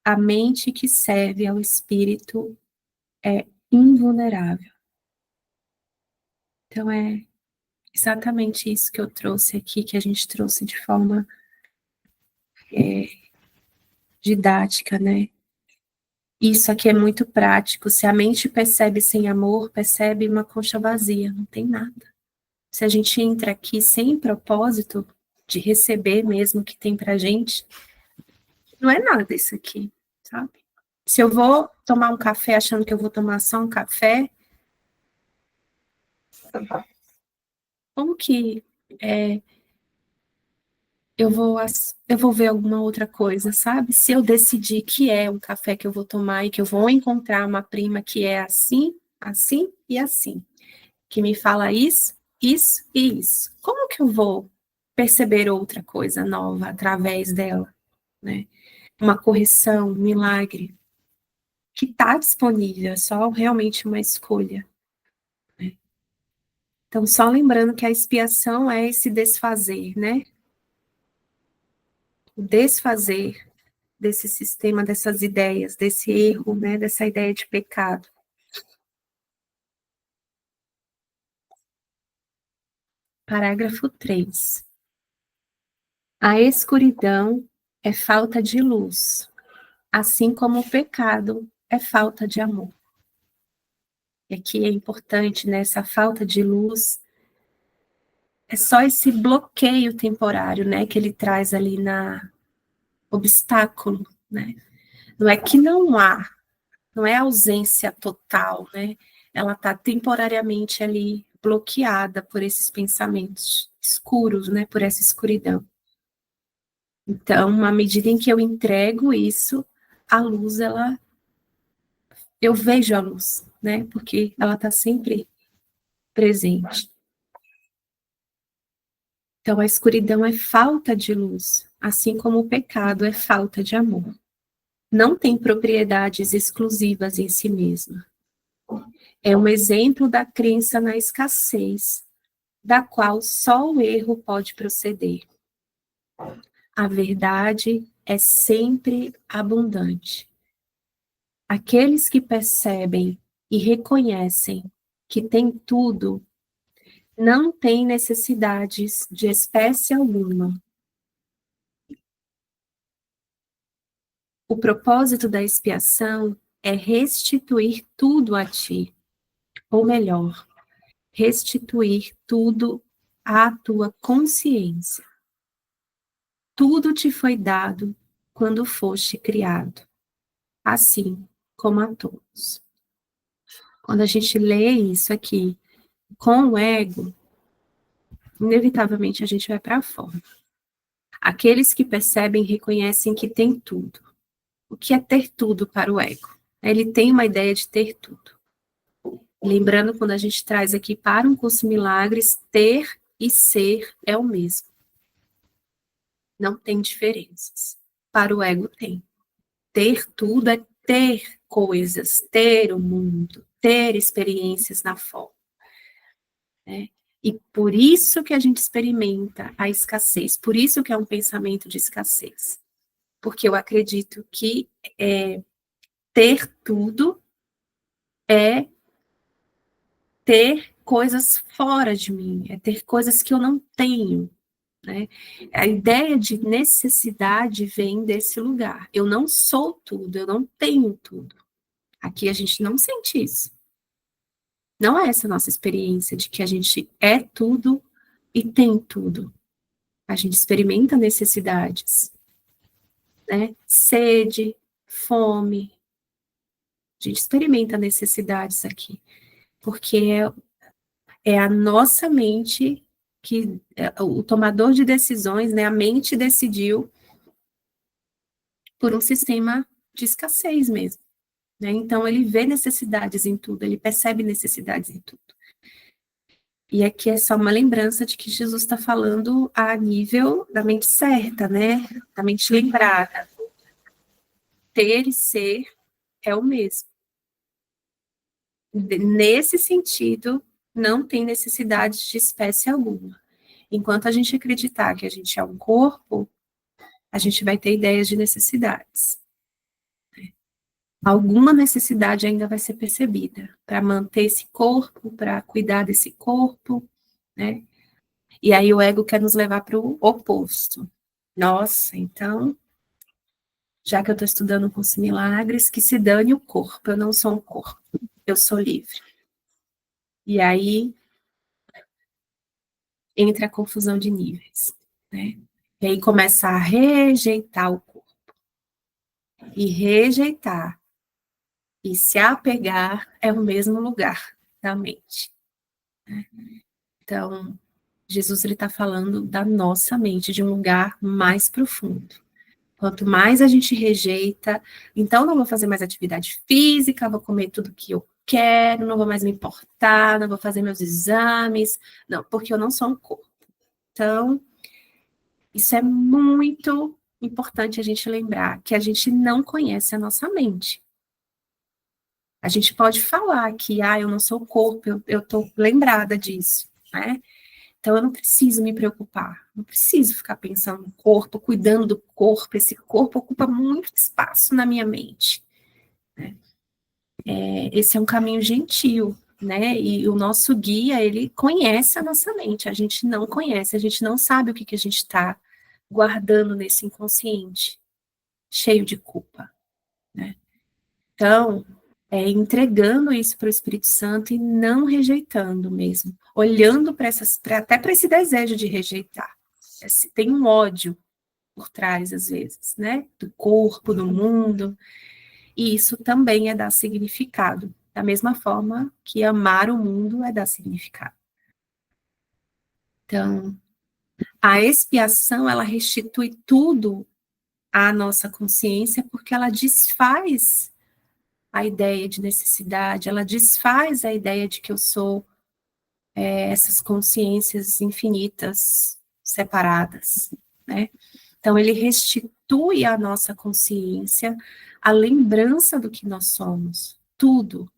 A mente que serve ao espírito é invulnerável. Então é exatamente isso que eu trouxe aqui, que a gente trouxe de forma didática, né? Isso aqui é muito prático. Se a mente percebe sem amor, percebe uma concha vazia, não tem nada. Se a gente entra aqui sem propósito de receber mesmo o que tem pra gente, não é nada isso aqui, sabe? Se eu vou tomar um café achando que eu vou tomar só um café, como que eu vou ver alguma outra coisa, sabe? Se eu decidir que é um café que eu vou tomar e que eu vou encontrar uma prima que é assim, assim e assim, que me fala isso, isso e isso, como que eu vou perceber outra coisa nova através dela, né? Uma correção, um milagre, que está disponível, é só realmente uma escolha. Então, só lembrando que a expiação é esse desfazer, né? O desfazer desse sistema, dessas ideias, desse erro, né? Dessa ideia de pecado. Parágrafo 3. A escuridão é falta de luz, assim como o pecado é falta de amor. E aqui é importante, né, essa falta de luz, é só esse bloqueio temporário, né, que ele traz ali na obstáculo, né? Não é que não há, não é ausência total, né? Ela está temporariamente ali bloqueada por esses pensamentos escuros, né, por essa escuridão. Então, à medida em que eu entrego isso, a luz, eu vejo a luz, né? Porque ela está sempre presente. Então, a escuridão é falta de luz, assim como o pecado é falta de amor. Não tem propriedades exclusivas em si mesma. É um exemplo da crença na escassez, da qual só o erro pode proceder. A verdade é sempre abundante. Aqueles que percebem e reconhecem que têm tudo, não têm necessidades de espécie alguma. O propósito da expiação é restituir tudo a ti, ou melhor, restituir tudo à tua consciência. Tudo te foi dado quando foste criado, assim como a todos. Quando a gente lê isso aqui com o ego, inevitavelmente a gente vai para fora. Aqueles que percebem reconhecem que tem tudo. O que é ter tudo para o ego? Ele tem uma ideia de ter tudo. Lembrando, quando a gente traz aqui para um curso Milagres, ter e ser é o mesmo. Não tem diferenças. Para o ego tem. Ter tudo é ter coisas, ter o mundo, ter experiências na forma. Né? E por isso que a gente experimenta a escassez, por isso que é um pensamento de escassez. Porque eu acredito que ter tudo é ter coisas fora de mim, é ter coisas que eu não tenho, né? A ideia de necessidade vem desse lugar. Eu não sou tudo, eu não tenho tudo. Aqui a gente não sente isso. Não é essa a nossa experiência de que a gente é tudo e tem tudo. A gente experimenta necessidades, né? Sede, fome. A gente experimenta necessidades aqui, porque é a nossa mente que o tomador de decisões, né? A mente decidiu por um sistema de escassez mesmo, né? Então ele vê necessidades em tudo, ele percebe necessidades em tudo. E aqui é só uma lembrança de que Jesus está falando a nível da mente certa, né? Da mente lembrada. Ter e ser é o mesmo. Nesse sentido, não tem necessidade de espécie alguma. Enquanto a gente acreditar que a gente é um corpo, a gente vai ter ideias de necessidades. Alguma necessidade ainda vai ser percebida para manter esse corpo, para cuidar desse corpo, né? E aí o ego quer nos levar para o oposto. Nossa, então, já que eu estou estudando curso Milagres, que se dane o corpo, eu não sou um corpo, eu sou livre. E aí entra a confusão de níveis, né? E aí começa a rejeitar o corpo. E rejeitar e se apegar é o mesmo lugar da mente. Né? Então, Jesus está falando da nossa mente, de um lugar mais profundo. Quanto mais a gente rejeita, então não vou fazer mais atividade física, vou comer tudo que eu quero, não vou mais me importar, não vou fazer meus exames, não, porque eu não sou um corpo. Então, isso é muito importante a gente lembrar, que a gente não conhece a nossa mente. A gente pode falar que, eu não sou corpo, eu estou lembrada disso. né? Então eu não preciso me preocupar, não preciso ficar pensando no corpo, cuidando do corpo, esse corpo ocupa muito espaço na minha mente, né? Esse é um caminho gentil, né? E o nosso guia, ele conhece a nossa mente, a gente não conhece, a gente não sabe o que, que a gente está guardando nesse inconsciente, cheio de culpa, né? Então, entregando isso para o Espírito Santo e não rejeitando mesmo, olhando para até para esse desejo de rejeitar. Tem um ódio por trás, às vezes, né? Do corpo, do mundo, e isso também é dar significado, da mesma forma que amar o mundo é dar significado. Então, a expiação, ela restitui tudo à nossa consciência, porque ela desfaz a ideia de necessidade, ela desfaz a ideia de que eu sou essas consciências infinitas, separadas, né? Então, ele restitui à nossa consciência a lembrança do que nós somos, tudo.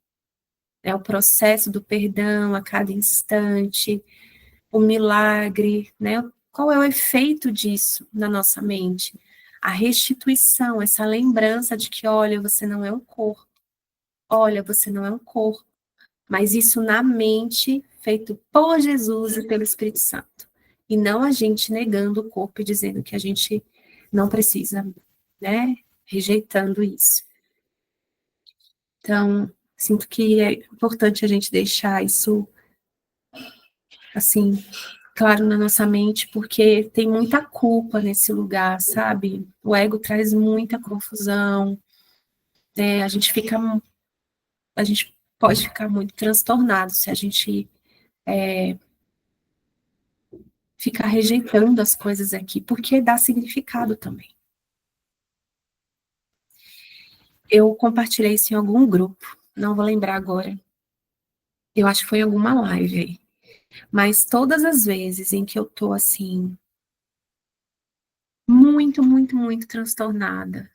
É o processo do perdão a cada instante, o milagre, né? Qual é o efeito disso na nossa mente? A restituição, essa lembrança de que, olha, você não é um corpo, olha, você não é um corpo, mas isso na mente, feito por Jesus e pelo Espírito Santo. E não a gente negando o corpo e dizendo que a gente não precisa, né? Rejeitando isso. Então, sinto que é importante a gente deixar isso, assim, claro na nossa mente, porque tem muita culpa nesse lugar, sabe? O ego traz muita confusão, né? A gente pode ficar muito transtornado se a gente ficar rejeitando as coisas aqui, porque dá significado também. Eu compartilhei isso em algum grupo, não vou lembrar agora. Eu acho que foi em alguma live aí. Mas todas as vezes em que eu tô assim, muito, muito, muito transtornada,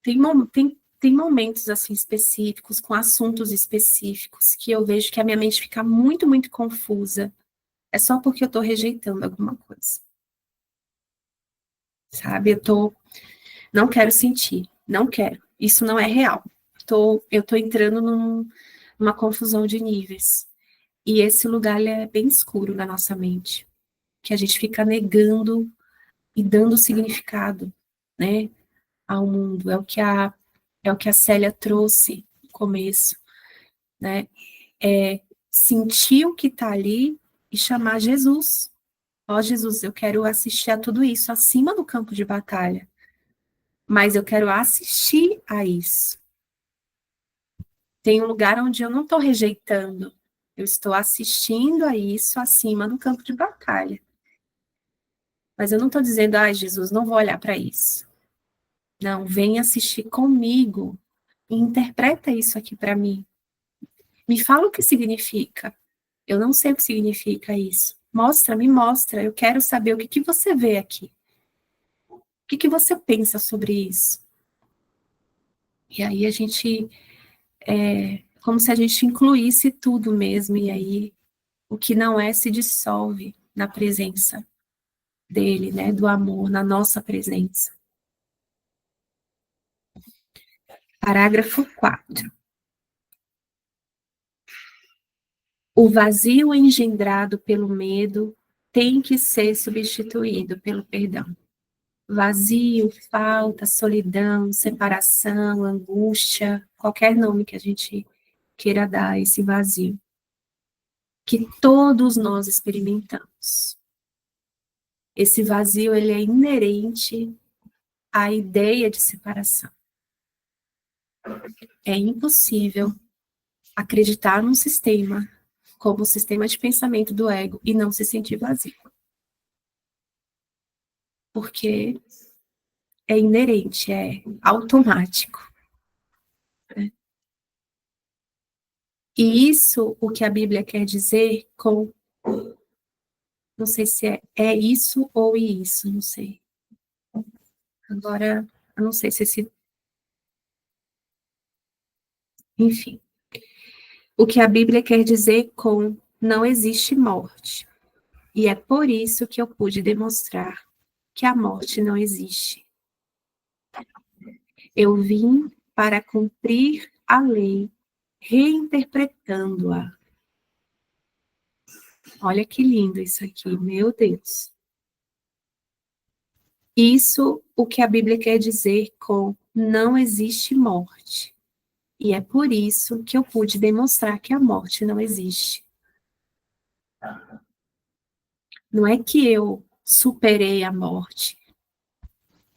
tem momentos assim específicos, com assuntos específicos, que eu vejo que a minha mente fica muito, muito confusa. É só porque eu tô rejeitando alguma coisa. Sabe? Não quero sentir, não quero. Isso não é real. Eu tô entrando numa confusão de níveis. E esse lugar ele é bem escuro na nossa mente, que a gente fica negando e dando significado, né, ao mundo. É o que a Célia trouxe no começo, né? É sentir o que está ali e chamar Jesus. Ó, Jesus, eu quero assistir a tudo isso acima do campo de batalha, mas eu quero assistir a isso. Tem um lugar onde eu não estou rejeitando, eu estou assistindo a isso acima do campo de batalha. Mas eu não estou dizendo, ai, Jesus, não vou olhar para isso. Não, vem assistir comigo e interpreta isso aqui para mim. Me fala o que significa. Eu não sei o que significa isso. Mostra, me mostra. Eu quero saber o que, que você vê aqui. O que, que você pensa sobre isso? E aí a gente, como se a gente incluísse tudo mesmo, e aí o que não é se dissolve na presença dele, né, do amor, na nossa presença. Parágrafo 4. O vazio engendrado pelo medo tem que ser substituído pelo perdão. Vazio, falta, solidão, separação, angústia, qualquer nome que a gente queira dar a esse vazio, que todos nós experimentamos. Esse vazio, ele é inerente à ideia de separação. É impossível acreditar num sistema como o sistema de pensamento do ego e não se sentir vazio. Porque é inerente, é automático. Né? E isso, o que a Bíblia quer dizer com, não sei se é isso ou isso, não sei. Agora, eu não sei se enfim. O que a Bíblia quer dizer com não existe morte. E é por isso que eu pude demonstrar que a morte não existe. Eu vim para cumprir a lei, reinterpretando-a. Olha que lindo isso aqui, meu Deus. Isso o que a Bíblia quer dizer com não existe morte. E é por isso que eu pude demonstrar que a morte não existe. Não é que eu superei a morte.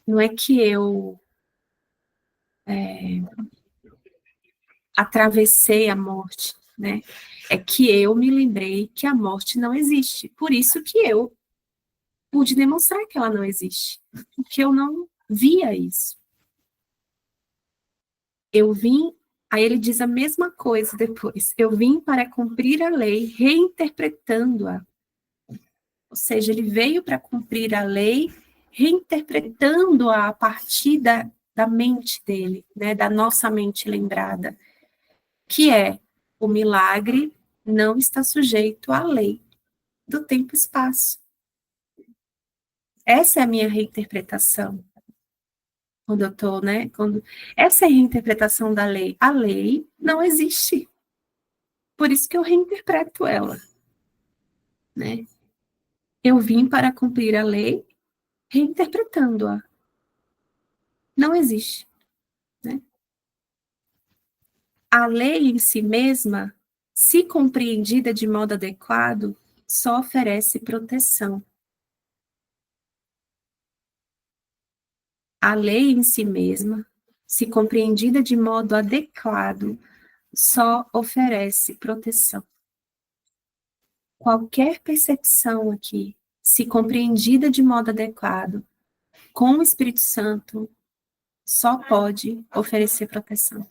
Não é que eu atravessei a morte, né? É que eu me lembrei que a morte não existe. Por isso que eu pude demonstrar que ela não existe. Porque eu não via isso. Eu vim, aí ele diz a mesma coisa depois. Eu vim para cumprir a lei, reinterpretando-a. Ou seja, ele veio para cumprir a lei, reinterpretando-a a partir da mente dele, né, da nossa mente lembrada, que é o milagre não está sujeito à lei do tempo e espaço. Essa é a minha reinterpretação. Quando eu estou, né? Essa é a reinterpretação da lei. A lei não existe. Por isso que eu reinterpreto ela, né? Eu vim para cumprir a lei, reinterpretando-a. Não existe, né? A lei em si mesma, se compreendida de modo adequado, só oferece proteção. A lei em si mesma, se compreendida de modo adequado, só oferece proteção. Qualquer percepção aqui, se compreendida de modo adequado, com o Espírito Santo, só pode oferecer proteção.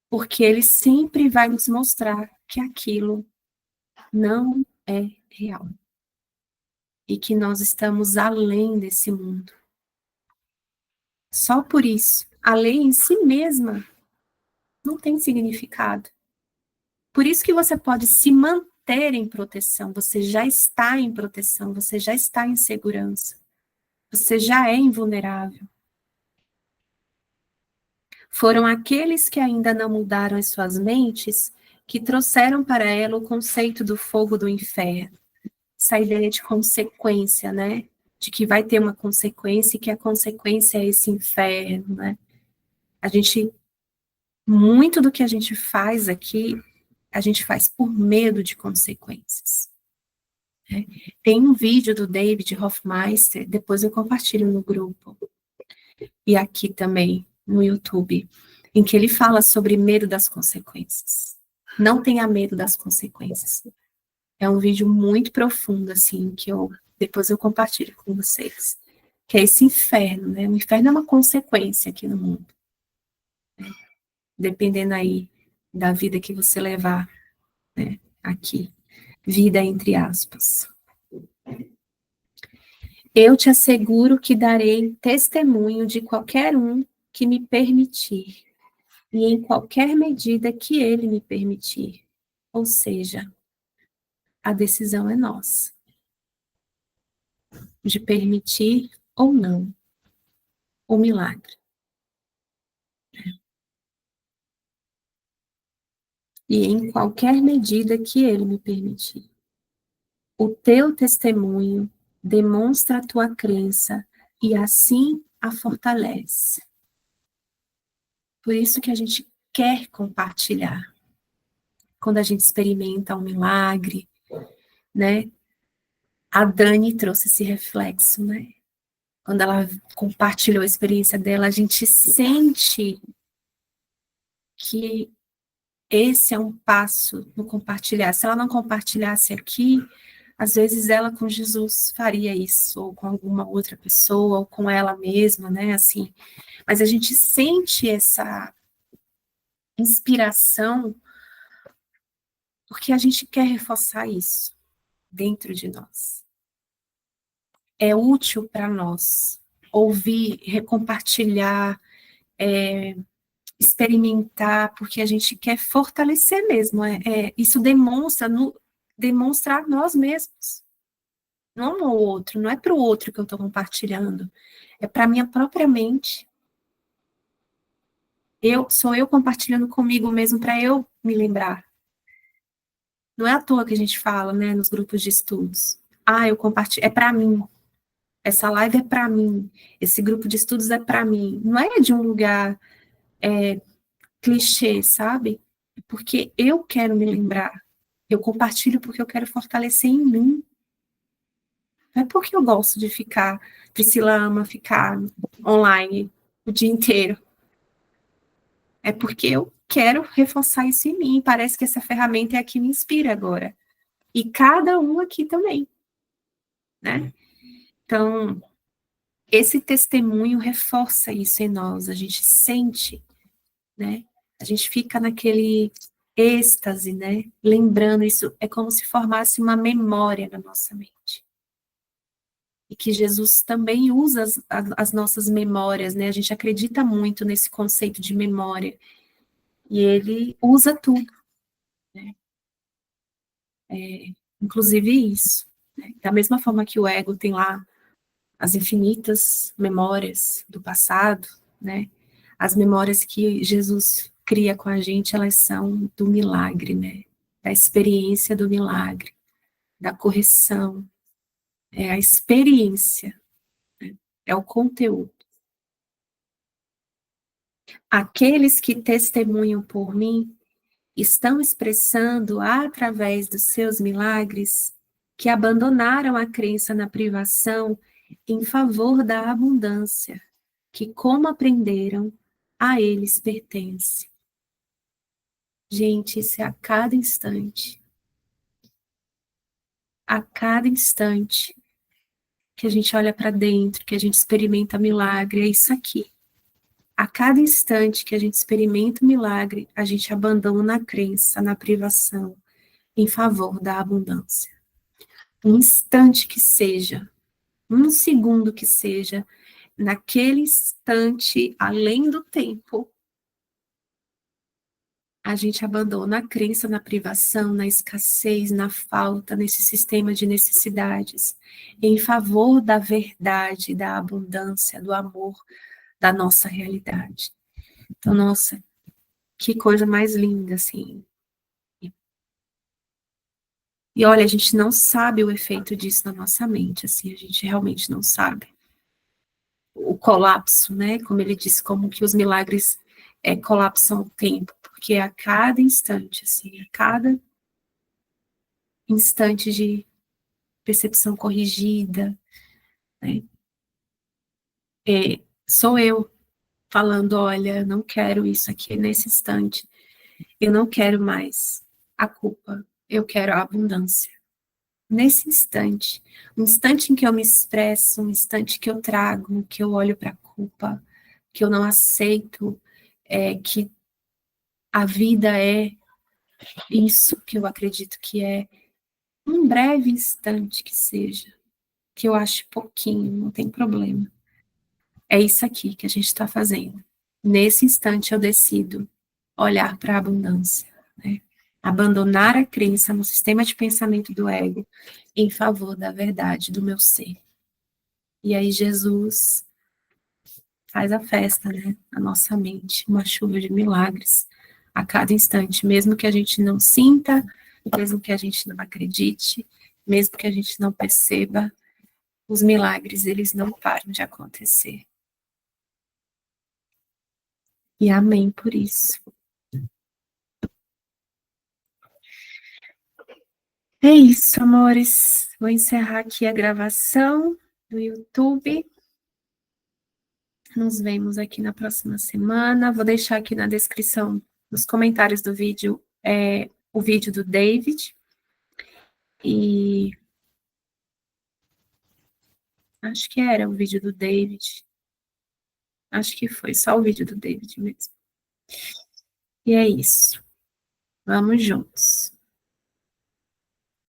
Porque ele sempre vai nos mostrar que aquilo não é real. E que nós estamos além desse mundo. Só por isso, a lei em si mesma não tem significado. Por isso que você pode se manter em proteção, você já está em proteção, você já está em segurança, você já é invulnerável. Foram aqueles que ainda não mudaram as suas mentes que trouxeram para ela o conceito do fogo do inferno. Essa ideia de consequência, né? De que vai ter uma consequência e que a consequência é esse inferno, né? Muito do que a gente faz aqui, a gente faz por medo de consequências. Né? Tem um vídeo do David Hoffmeister, depois eu compartilho no grupo, e aqui também no YouTube, em que ele fala sobre medo das consequências. Não tenha medo das consequências. É um vídeo muito profundo, assim, que depois eu compartilho com vocês. Que é esse inferno, né? O inferno é uma consequência aqui no mundo. Né? Dependendo aí da vida que você levar, né? Aqui. Vida entre aspas. Eu te asseguro que darei testemunho de qualquer um que me permitir, e em qualquer medida que ele me permitir. Ou seja, a decisão é nossa, de permitir ou não o milagre. E em qualquer medida que ele me permitir. O teu testemunho demonstra a tua crença e assim a fortalece. Por isso que a gente quer compartilhar. Quando a gente experimenta um milagre, né? A Dani trouxe esse reflexo, né? Quando ela compartilhou a experiência dela, a gente sente que esse é um passo no compartilhar. Se ela não compartilhasse aqui, às vezes ela com Jesus faria isso, ou com alguma outra pessoa, ou com ela mesma, né? Assim. Mas a gente sente essa inspiração porque a gente quer reforçar isso dentro de nós. É útil para nós ouvir, recompartilhar, experimentar, porque a gente quer fortalecer mesmo. Isso demonstra a nós mesmos, não ao outro, não é para o outro que eu estou compartilhando, é para a minha própria mente. Sou eu compartilhando comigo mesmo para eu me lembrar. Não é à toa que a gente fala, né, nos grupos de estudos. Eu compartilho, é para mim. Essa live é para mim. Esse grupo de estudos é para mim. Não é de um lugar clichê, sabe? É porque eu quero me lembrar. Eu compartilho porque eu quero fortalecer em mim. Não é porque eu gosto de ficar, Priscila ama ficar online o dia inteiro. É porque eu quero reforçar isso em mim. Parece que essa ferramenta é a que me inspira agora. E cada um aqui também, né? Então, esse testemunho reforça isso em nós. A gente sente, né? A gente fica naquele êxtase, né? Lembrando isso, é como se formasse uma memória na nossa mente. E que Jesus também usa as nossas memórias, né? A gente acredita muito nesse conceito de memória. E ele usa tudo, né? Inclusive isso. Né? Da mesma forma que o ego tem lá as infinitas memórias do passado, né? As memórias que Jesus cria com a gente, elas são do milagre, né? Da experiência do milagre, da correção. É a experiência, né? É o conteúdo. Aqueles que testemunham por mim estão expressando, através dos seus milagres, que abandonaram a crença na privação em favor da abundância, que, como aprenderam, a eles pertence. Gente, isso é a cada instante. A cada instante que a gente olha para dentro, que a gente experimenta milagre, é isso aqui. A cada instante que a gente experimenta o milagre, a gente abandona a crença na privação em favor da abundância. Um instante que seja, um segundo que seja, naquele instante, além do tempo, a gente abandona a crença na privação, na escassez, na falta, nesse sistema de necessidades, em favor da verdade, da abundância, do amor, da nossa realidade. Então, nossa, que coisa mais linda, assim. E olha, a gente não sabe o efeito disso na nossa mente, assim, a gente realmente não sabe. O colapso, né? Como ele disse, como que os milagres colapsam o tempo, porque a cada instante, assim, a cada instante de percepção corrigida, né? Sou eu falando, olha, não quero isso aqui nesse instante, eu não quero mais a culpa, eu quero a abundância. Nesse instante, um instante em que eu me expresso, um instante que eu trago, que eu olho para a culpa, que eu não aceito, que a vida é isso que eu acredito que é, um breve instante que seja, que eu ache pouquinho, não tem problema. É isso aqui que a gente está fazendo. Nesse instante eu decido olhar para a abundância, né? Abandonar a crença no sistema de pensamento do ego em favor da verdade do meu ser. E aí Jesus faz a festa, né? Na nossa mente, uma chuva de milagres a cada instante, mesmo que a gente não sinta, mesmo que a gente não acredite, mesmo que a gente não perceba, os milagres, eles não param de acontecer. E amém por isso. É isso, amores. Vou encerrar aqui a gravação do YouTube. Nos vemos aqui na próxima semana. Vou deixar aqui na descrição, nos comentários do vídeo, o vídeo do David. E acho que era o vídeo do David. Acho que foi só o vídeo do David mesmo. E é isso. Vamos juntos.